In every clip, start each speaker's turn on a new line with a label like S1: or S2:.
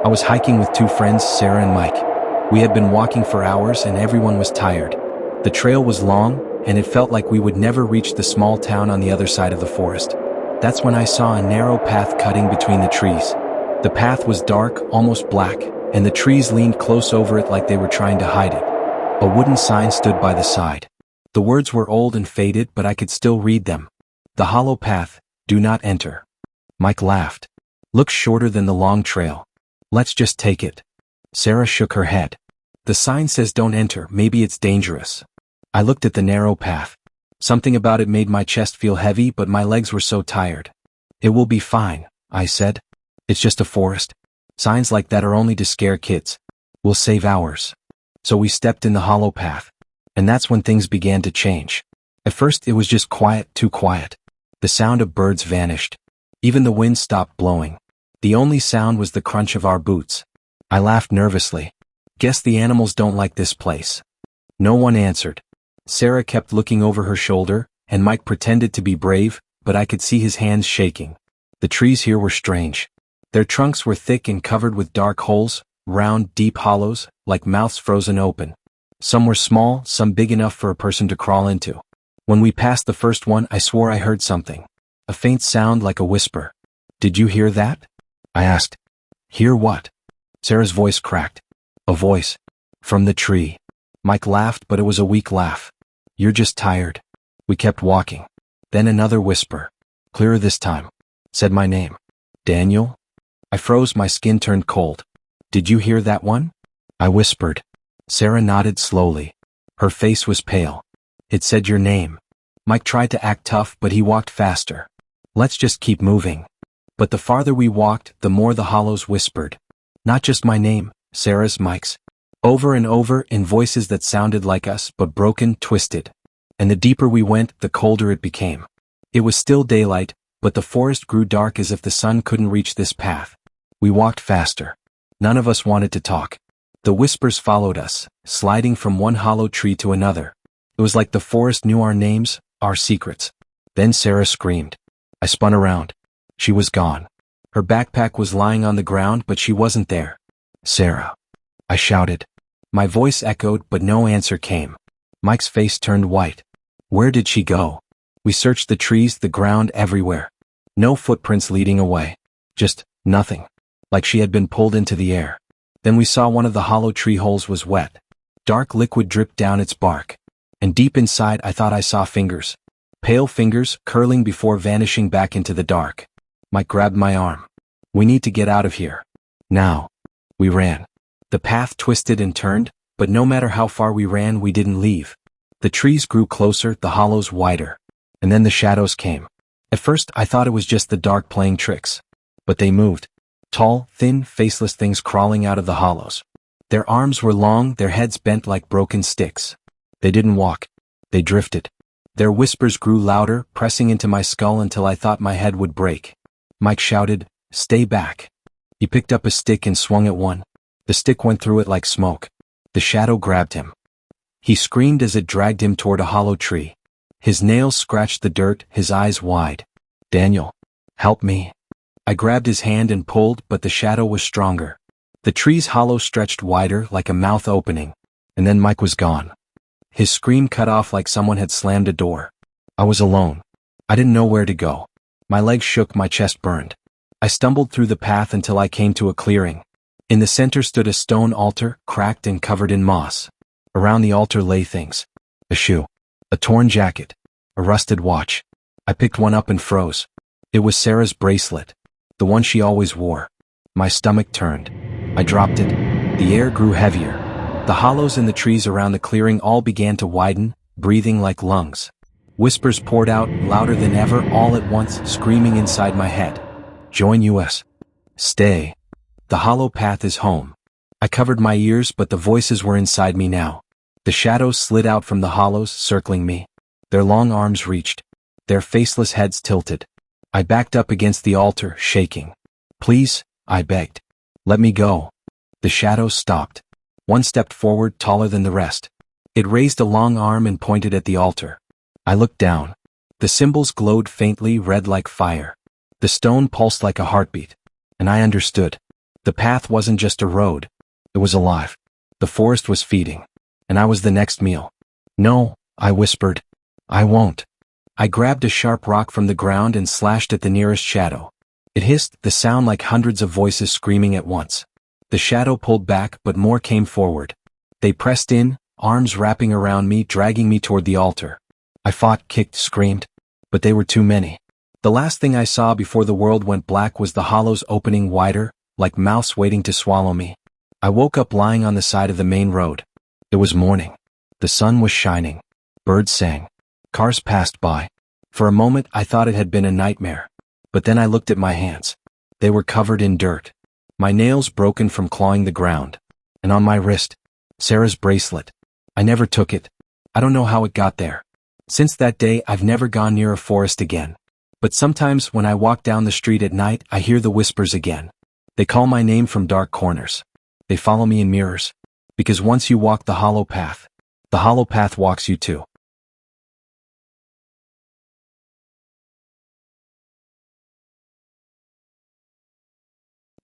S1: I was hiking with two friends, Sarah and Mike. We had been walking for hours and everyone was tired. The trail was long, and it felt like we would never reach the small town on the other side of the forest. That's when I saw a narrow path cutting between the trees. The path was dark, almost black, and the trees leaned close over it like they were trying to hide it. A wooden sign stood by the side. The words were old and faded, but I could still read them. The hollow path, do not enter. Mike laughed. Looks shorter than the long trail. Let's just take it. Sarah shook her head. The sign says don't enter, maybe it's dangerous. I looked at the narrow path. Something about it made my chest feel heavy, but my legs were so tired. It will be fine, I said. It's just a forest. Signs like that are only to scare kids. We'll save ours. So we stepped in the hollow path. And that's when things began to change. At first it was just quiet, too quiet. The sound of birds vanished. Even the wind stopped blowing. The only sound was the crunch of our boots. I laughed nervously. Guess the animals don't like this place. No one answered. Sarah kept looking over her shoulder, and Mike pretended to be brave, but I could see his hands shaking. The trees here were strange. Their trunks were thick and covered with dark holes, round, deep hollows, like mouths frozen open. Some were small, some big enough for a person to crawl into. When we passed the first one, I swore I heard something. A faint sound like a whisper. Did you hear that? I asked. Hear what? Sarah's voice cracked. A voice. From the tree. Mike laughed, but it was a weak laugh. You're just tired. We kept walking. Then another whisper. Clearer this time. Said my name. Daniel? I froze, my skin turned cold. Did you hear that one? I whispered. Sarah nodded slowly. Her face was pale. It said your name. Mike tried to act tough, but he walked faster. Let's just keep moving. But the farther we walked, the more the hollows whispered. Not just my name, Sarah's, Mike's. Over and over, in voices that sounded like us, but broken, twisted. And the deeper we went, the colder it became. It was still daylight, but the forest grew dark as if the sun couldn't reach this path. We walked faster. None of us wanted to talk. The whispers followed us, sliding from one hollow tree to another. It was like the forest knew our names, our secrets. Then Sarah screamed. I spun around. She was gone. Her backpack was lying on the ground, but she wasn't there. Sarah. I shouted. My voice echoed, but no answer came. Mike's face turned white. Where did she go? We searched the trees, the ground, everywhere. No footprints leading away. Just nothing. Like she had been pulled into the air. Then we saw one of the hollow tree holes was wet. Dark liquid dripped down its bark. And deep inside I thought I saw fingers. Pale fingers, curling before vanishing back into the dark. Mike grabbed my arm. We need to get out of here. Now. We ran. The path twisted and turned, but no matter how far we ran, we didn't leave. The trees grew closer, the hollows wider. And then the shadows came. At first I thought it was just the dark playing tricks. But they moved. Tall, thin, faceless things crawling out of the hollows. Their arms were long, their heads bent like broken sticks. They didn't walk. They drifted. Their whispers grew louder, pressing into my skull until I thought my head would break. Mike shouted, "Stay back." He picked up a stick and swung at one. The stick went through it like smoke. The shadow grabbed him. He screamed as it dragged him toward a hollow tree. His nails scratched the dirt, his eyes wide. Daniel, help me. I grabbed his hand and pulled, but the shadow was stronger. The tree's hollow stretched wider, like a mouth opening. And then Mike was gone. His scream cut off like someone had slammed a door. I was alone. I didn't know where to go. My legs shook, my chest burned. I stumbled through the path until I came to a clearing. In the center stood a stone altar, cracked and covered in moss. Around the altar lay things. A shoe. A torn jacket. A rusted watch. I picked one up and froze. It was Sarah's bracelet. The one she always wore. My stomach turned. I dropped it. The air grew heavier. The hollows in the trees around the clearing all began to widen, breathing like lungs. Whispers poured out, louder than ever, all at once, screaming inside my head. Join us. Stay. The hollow path is home. I covered my ears, but the voices were inside me now. The shadows slid out from the hollows, circling me. Their long arms reached. Their faceless heads tilted. I backed up against the altar, shaking. Please, I begged. Let me go. The shadows stopped. One stepped forward, taller than the rest. It raised a long arm and pointed at the altar. I looked down. The symbols glowed faintly, red like fire. The stone pulsed like a heartbeat. And I understood. The path wasn't just a road. It was alive. The forest was feeding. And I was the next meal. No, I whispered. I won't. I grabbed a sharp rock from the ground and slashed at the nearest shadow. It hissed, the sound like hundreds of voices screaming at once. The shadow pulled back, but more came forward. They pressed in, arms wrapping around me, dragging me toward the altar. I fought, kicked, screamed. But they were too many. The last thing I saw before the world went black was the hollows opening wider, like mouths waiting to swallow me. I woke up lying on the side of the main road. It was morning. The sun was shining. Birds sang. Cars passed by. For a moment I thought it had been a nightmare. But then I looked at my hands. They were covered in dirt. My nails broken from clawing the ground. And on my wrist, Sarah's bracelet. I never took it. I don't know how it got there. Since that day I've never gone near a forest again. But sometimes when I walk down the street at night I hear the whispers again. They call my name from dark corners. They follow me in mirrors. Because once you walk the hollow path walks you too.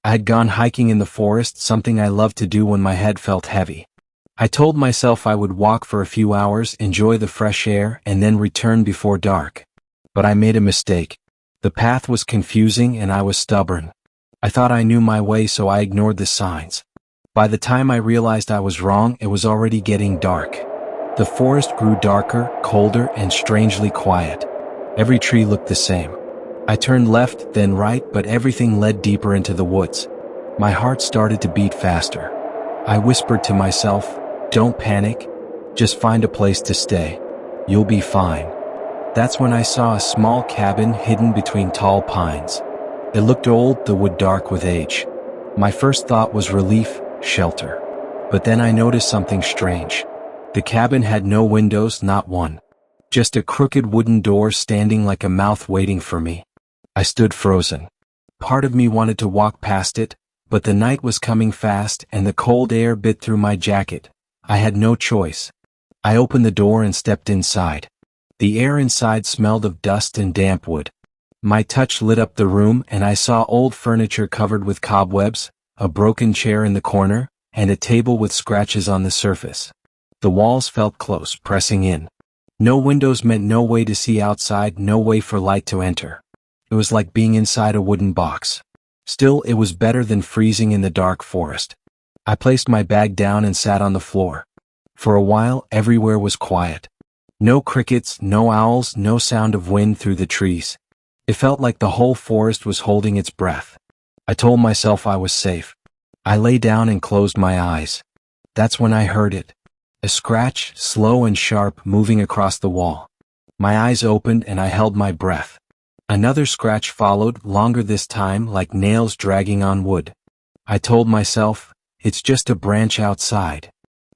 S1: I had gone hiking in the forest, something I loved to do when my head felt heavy. I told myself I would walk for a few hours, enjoy the fresh air, and then return before dark. But I made a mistake. The path was confusing and I was stubborn. I thought I knew my way, so I ignored the signs. By the time I realized I was wrong, it was already getting dark. The forest grew darker, colder, and strangely quiet. Every tree looked the same. I turned left, then right, but everything led deeper into the woods. My heart started to beat faster. I whispered to myself, "Don't panic. Just find a place to stay. You'll be fine." That's when I saw a small cabin hidden between tall pines. It looked old, the wood dark with age. My first thought was relief, shelter. But then I noticed something strange. The cabin had no windows, not one. Just a crooked wooden door standing like a mouth waiting for me. I stood frozen. Part of me wanted to walk past it, but the night was coming fast and the cold air bit through my jacket. I had no choice. I opened the door and stepped inside. The air inside smelled of dust and damp wood. My touch lit up the room and I saw old furniture covered with cobwebs, a broken chair in the corner, and a table with scratches on the surface. The walls felt close, pressing in. No windows meant no way to see outside, no way for light to enter. It was like being inside a wooden box. Still, it was better than freezing in the dark forest. I placed my bag down and sat on the floor. For a while, everywhere was quiet. No crickets, no owls, no sound of wind through the trees. It felt like the whole forest was holding its breath. I told myself I was safe. I lay down and closed my eyes. That's when I heard it. A scratch, slow and sharp, moving across the wall. My eyes opened and I held my breath. Another scratch followed, longer this time, like nails dragging on wood. I told myself, it's just a branch outside.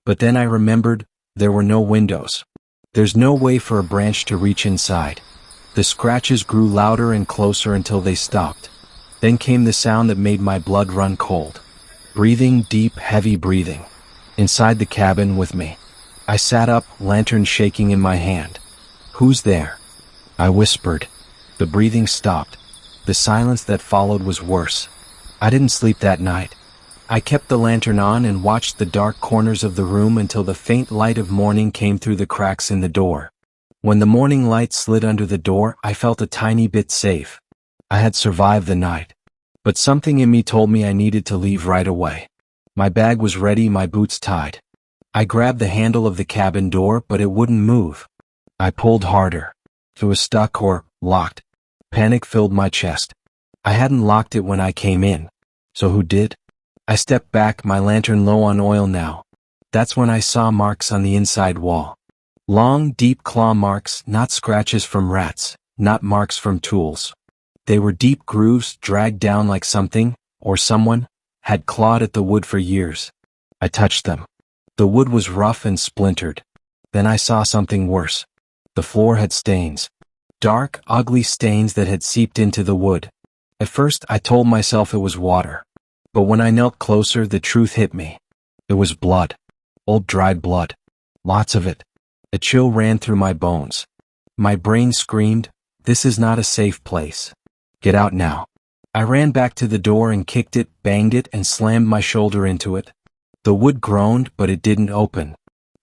S1: But then I remembered, there were no windows. There's no way for a branch to reach inside. The scratches grew louder and closer until they stopped. Then came the sound that made my blood run cold. Breathing, deep, heavy breathing. Inside the cabin with me. I sat up, lantern shaking in my hand. "Who's there?" I whispered. The breathing stopped. The silence that followed was worse. I didn't sleep that night. I kept the lantern on and watched the dark corners of the room until the faint light of morning came through the cracks in the door. When the morning light slid under the door, I felt a tiny bit safe. I had survived the night. But something in me told me I needed to leave right away. My bag was ready, my boots tied. I grabbed the handle of the cabin door, but it wouldn't move. I pulled harder. It was stuck or locked. Panic filled my chest. I hadn't locked it when I came in. So who did? I stepped back, my lantern low on oil now. That's when I saw marks on the inside wall. Long, deep claw marks, not scratches from rats, not marks from tools. They were deep grooves dragged down like something, or someone, had clawed at the wood for years. I touched them. The wood was rough and splintered. Then I saw something worse. The floor had stains. Dark, ugly stains that had seeped into the wood. At first I told myself it was water. But when I knelt closer, the truth hit me. It was blood. Old dried blood. Lots of it. A chill ran through my bones. My brain screamed, "This is not a safe place. Get out now." I ran back to the door and kicked it, banged it, and slammed my shoulder into it. The wood groaned, but it didn't open.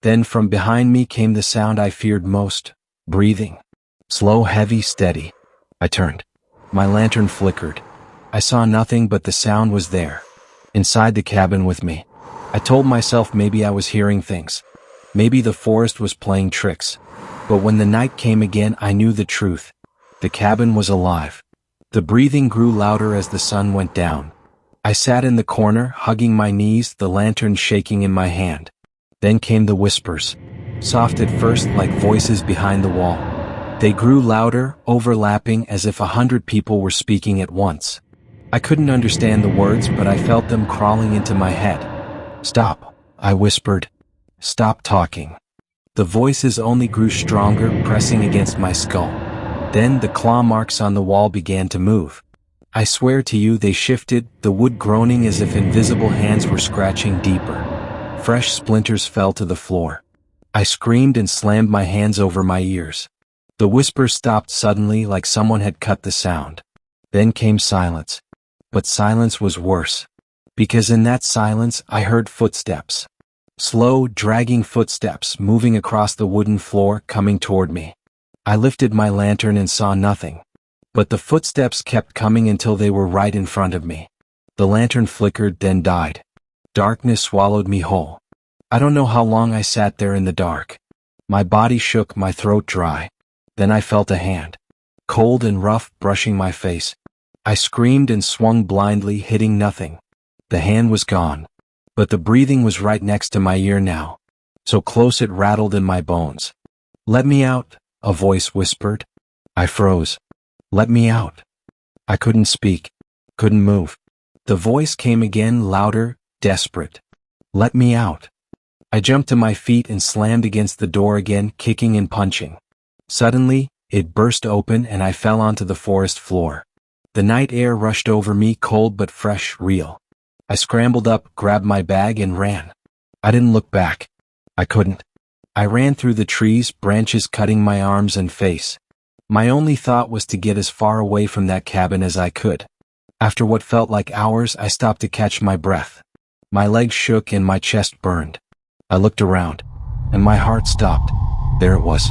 S1: Then from behind me came the sound I feared most, breathing. Slow, heavy, steady. I turned. My lantern flickered. I saw nothing, but the sound was there. Inside the cabin with me. I told myself maybe I was hearing things. Maybe the forest was playing tricks. But when the night came again, I knew the truth. The cabin was alive. The breathing grew louder as the sun went down. I sat in the corner, hugging my knees, the lantern shaking in my hand. Then came the whispers. Soft at first, like voices behind the wall. They grew louder, overlapping, as if 100 people were speaking at once. I couldn't understand the words, but I felt them crawling into my head. "Stop," I whispered. "Stop talking." The voices only grew stronger, pressing against my skull. Then the claw marks on the wall began to move. I swear to you, they shifted, the wood groaning as if invisible hands were scratching deeper. Fresh splinters fell to the floor. I screamed and slammed my hands over my ears. The whispers stopped suddenly, like someone had cut the sound. Then came silence. But silence was worse. Because in that silence, I heard footsteps. Slow, dragging footsteps moving across the wooden floor, coming toward me. I lifted my lantern and saw nothing. But the footsteps kept coming until they were right in front of me. The lantern flickered, then died. Darkness swallowed me whole. I don't know how long I sat there in the dark. My body shook, my throat dry. Then I felt a hand. Cold and rough, brushing my face. I screamed and swung blindly, hitting nothing. The hand was gone. But the breathing was right next to my ear now. So close it rattled in my bones. "Let me out," a voice whispered. I froze. "Let me out." I couldn't speak. Couldn't move. The voice came again, louder, desperate. "Let me out." I jumped to my feet and slammed against the door again, kicking and punching. Suddenly, it burst open and I fell onto the forest floor. The night air rushed over me, cold but fresh, real. I scrambled up, grabbed my bag and ran. I didn't look back. I couldn't. I ran through the trees, branches cutting my arms and face. My only thought was to get as far away from that cabin as I could. After what felt like hours, I stopped to catch my breath. My legs shook and my chest burned. I looked around, and my heart stopped. There it was.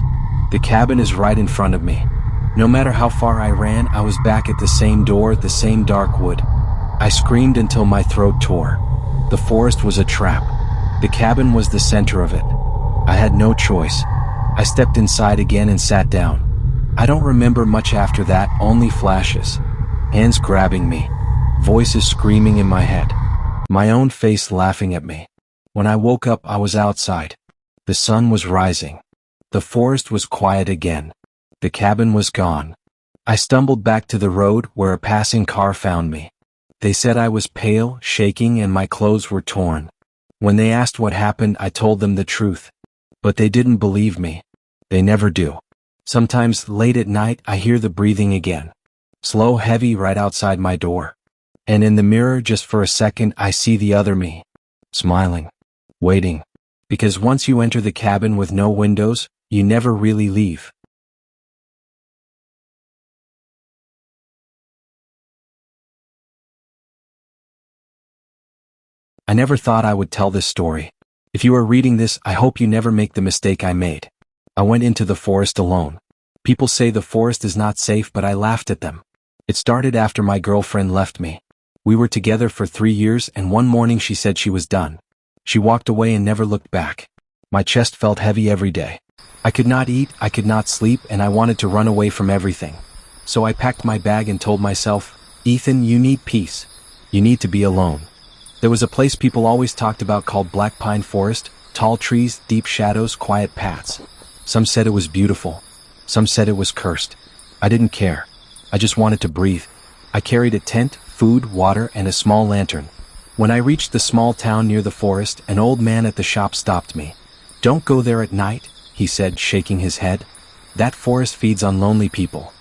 S1: The cabin is right in front of me. No matter how far I ran, I was back at the same door, the same dark wood. I screamed until my throat tore. The forest was a trap. The cabin was the center of it. I had no choice. I stepped inside again and sat down. I don't remember much after that, only flashes. Hands grabbing me. Voices screaming in my head. My own face laughing at me. When I woke up, I was outside. The sun was rising. The forest was quiet again. The cabin was gone. I stumbled back to the road where a passing car found me. They said I was pale, shaking, and my clothes were torn. When they asked what happened, I told them the truth. But they didn't believe me. They never do. Sometimes, late at night, I hear the breathing again. Slow, heavy, right outside my door. And in the mirror, just for a second, I see the other me. Smiling. Waiting. Because once you enter the cabin with no windows, you never really leave. I never thought I would tell this story. If you are reading this, I hope you never make the mistake I made. I went into the forest alone. People say the forest is not safe, but I laughed at them. It started after my girlfriend left me. We were together for 3 years, and one morning she said she was done. She walked away and never looked back. My chest felt heavy every day. I could not eat, I could not sleep, and I wanted to run away from everything. So I packed my bag and told myself, "Ethan, you need peace. You need to be alone." There was a place people always talked about called Black Pine Forest, tall trees, deep shadows, quiet paths. Some said it was beautiful. Some said it was cursed. I didn't care. I just wanted to breathe. I carried a tent, food, water, and a small lantern. When I reached the small town near the forest, an old man at the shop stopped me. "Don't go there at night," he said, shaking his head. "That forest feeds on lonely people."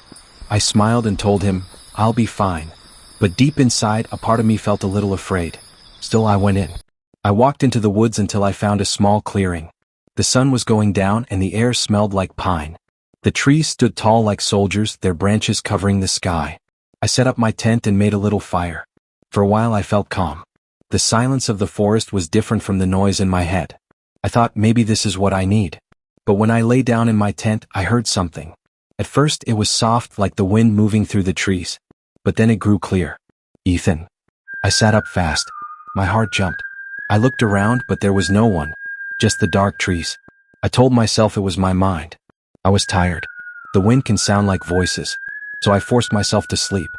S1: I smiled and told him, "I'll be fine." But deep inside, a part of me felt a little afraid. Still, I went in. I walked into the woods until I found a small clearing. The sun was going down and the air smelled like pine. The trees stood tall like soldiers, their branches covering the sky. I set up my tent and made a little fire. For a while I felt calm. The silence of the forest was different from the noise in my head. I thought maybe this is what I need. But when I lay down in my tent, I heard something. At first it was soft like the wind moving through the trees. But then it grew clear. Ethan. I sat up fast. My heart jumped. I looked around but there was no one. Just the dark trees. I told myself it was my mind. I was tired. The wind can sound like voices. So I forced myself to sleep.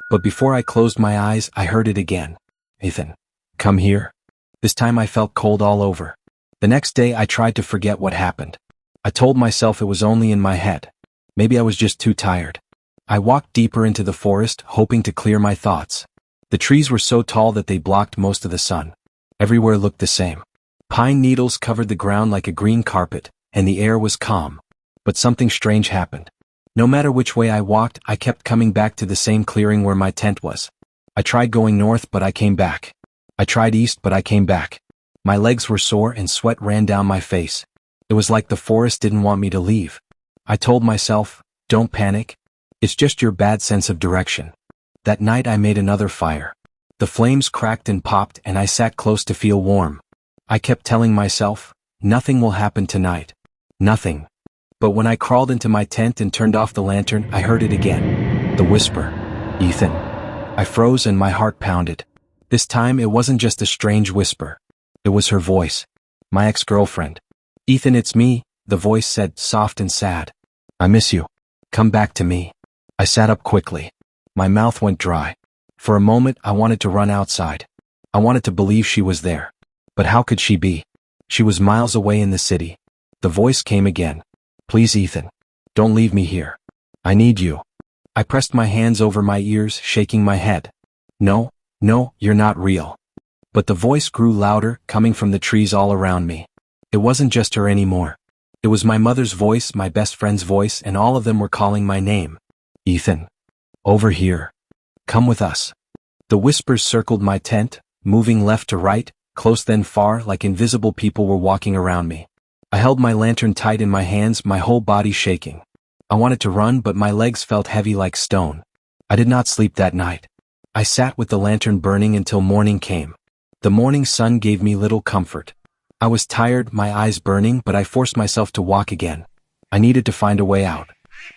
S1: But before I closed my eyes, I heard it again. Ethan. Come here. This time I felt cold all over. The next day I tried to forget what happened. I told myself it was only in my head. Maybe I was just too tired. I walked deeper into the forest, hoping to clear my thoughts. The trees were so tall that they blocked most of the sun. Everywhere looked the same. Pine needles covered the ground like a green carpet, and the air was calm. But something strange happened. No matter which way I walked, I kept coming back to the same clearing where my tent was. I tried going north, but I came back. I tried east, but I came back. My legs were sore and sweat ran down my face. It was like the forest didn't want me to leave. I told myself, don't panic. It's just your bad sense of direction. That night I made another fire. The flames cracked and popped and I sat close to feel warm. I kept telling myself, nothing will happen tonight. Nothing. But when I crawled into my tent and turned off the lantern, I heard it again. The whisper. Ethan. I froze and my heart pounded. This time it wasn't just a strange whisper. It was her voice. My ex-girlfriend. Ethan, it's me, the voice said, soft and sad. I miss you. Come back to me. I sat up quickly. My mouth went dry. For a moment I wanted to run outside. I wanted to believe she was there. But how could she be? She was miles away in the city. The voice came again. Please, Ethan. Don't leave me here. I need you. I pressed my hands over my ears, shaking my head. No, you're not real. But the voice grew louder, coming from the trees all around me. It wasn't just her anymore. It was my mother's voice, my best friend's voice, and all of them were calling my name. Ethan. Over here. Come with us. The whispers circled my tent, moving left to right, close then far, like invisible people were walking around me. I held my lantern tight in my hands, my whole body shaking. I wanted to run, but my legs felt heavy like stone. I did not sleep that night. I sat with the lantern burning until morning came. The morning sun gave me little comfort. I was tired, my eyes burning, but I forced myself to walk again. I needed to find a way out.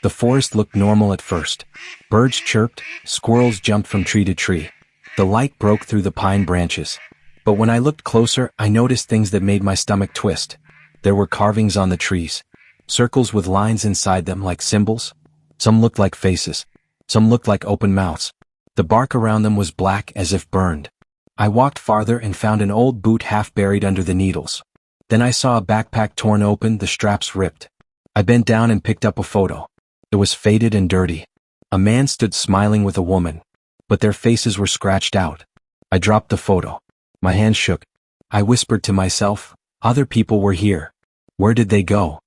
S1: The forest looked normal at first. Birds chirped, squirrels jumped from tree to tree. The light broke through the pine branches. But when I looked closer, I noticed things that made my stomach twist. There were carvings on the trees. Circles with lines inside them like symbols. Some looked like faces. Some looked like open mouths. The bark around them was black as if burned. I walked farther and found an old boot half buried under the needles. Then I saw a backpack torn open, the straps ripped. I bent down and picked up a photo. It was faded and dirty. A man stood smiling with a woman, but their faces were scratched out. I dropped the photo. My hands shook. I whispered to myself, other people were here. Where did they go?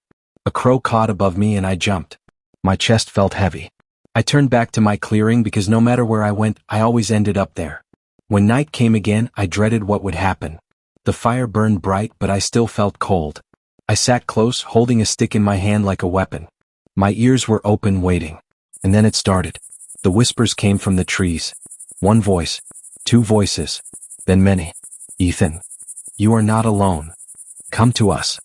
S1: A crow caught above me and I jumped. My chest felt heavy. I turned back to my clearing because no matter where I went, I always ended up there. When night came again, I dreaded what would happen. The fire burned bright, but I still felt cold. I sat close, holding a stick in my hand like a weapon. My ears were open, waiting. And then it started. The whispers came from the trees. One voice. Two voices. Then many. Ethan. You are not alone. Come to us.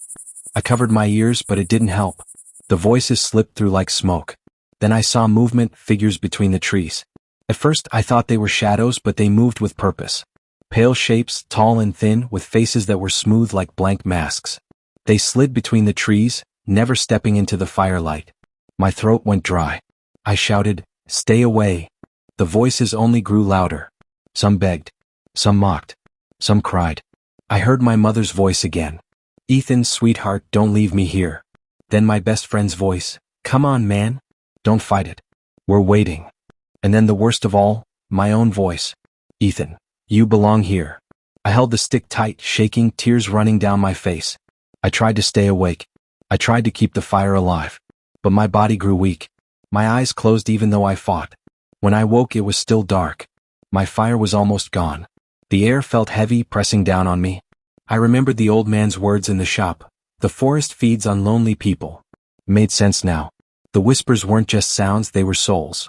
S1: I covered my ears, but it didn't help. The voices slipped through like smoke. Then I saw movement, figures between the trees. At first I thought they were shadows, but they moved with purpose. Pale shapes, tall and thin, with faces that were smooth like blank masks. They slid between the trees, never stepping into the firelight. My throat went dry. I shouted, "Stay away." The voices only grew louder. Some begged. Some mocked. Some cried. I heard my mother's voice again. "Ethan, sweetheart, don't leave me here." Then my best friend's voice. "Come on, man. Don't fight it. We're waiting." And then the worst of all, my own voice. "Ethan, you belong here." I held the stick tight, shaking, tears running down my face. I tried to stay awake. I tried to keep the fire alive. But my body grew weak. My eyes closed even though I fought. When I woke, it was still dark. My fire was almost gone. The air felt heavy, pressing down on me. I remembered the old man's words in the shop. The forest feeds on lonely people. It made sense now. The whispers weren't just sounds, they were souls.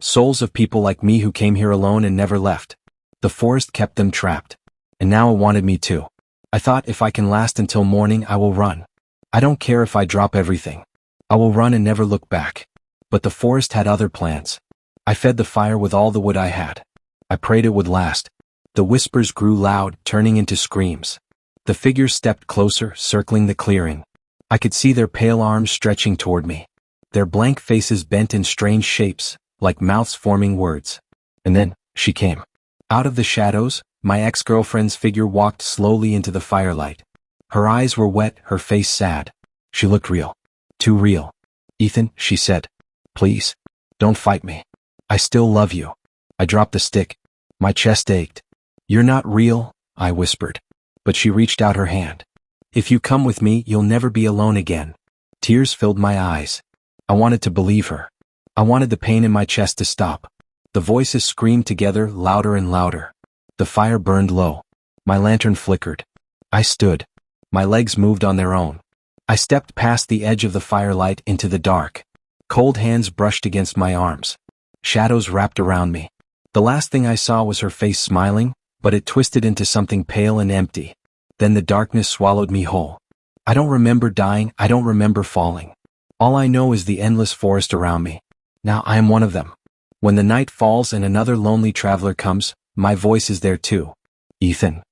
S1: Souls of people like me who came here alone and never left. The forest kept them trapped. And now it wanted me too. I thought if I can last until morning I will run. I don't care if I drop everything. I will run and never look back. But the forest had other plans. I fed the fire with all the wood I had. I prayed it would last. The whispers grew loud, turning into screams. The figures stepped closer, circling the clearing. I could see their pale arms stretching toward me. Their blank faces bent in strange shapes, like mouths forming words. And then, she came. Out of the shadows, my ex-girlfriend's figure walked slowly into the firelight. Her eyes were wet, her face sad. She looked real. Too real. Ethan, she said. Please. Don't fight me. I still love you. I dropped the stick. My chest ached. You're not real, I whispered. But she reached out her hand. If you come with me, you'll never be alone again. Tears filled my eyes. I wanted to believe her. I wanted the pain in my chest to stop. The voices screamed together, louder and louder. The fire burned low. My lantern flickered. I stood. My legs moved on their own. I stepped past the edge of the firelight into the dark. Cold hands brushed against my arms. Shadows wrapped around me. The last thing I saw was her face smiling, but it twisted into something pale and empty. Then the darkness swallowed me whole. I don't remember dying, I don't remember falling. All I know is the endless forest around me. Now I am one of them. When the night falls and another lonely traveler comes, my voice is there too. Ethan.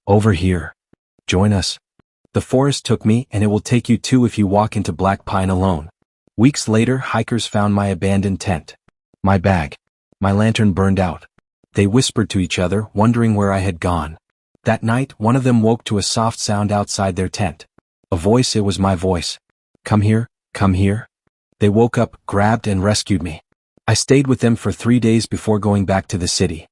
S1: Over here. Join us. The forest took me, and it will take you too if you walk into Black Pine alone. Weeks later, hikers found my abandoned tent. My bag. My lantern burned out. They whispered to each other, wondering where I had gone. That night, one of them woke to a soft sound outside their tent. A voice, it was my voice. Come here, come here. They woke up, grabbed and rescued me. I stayed with them for 3 days before going back to the city.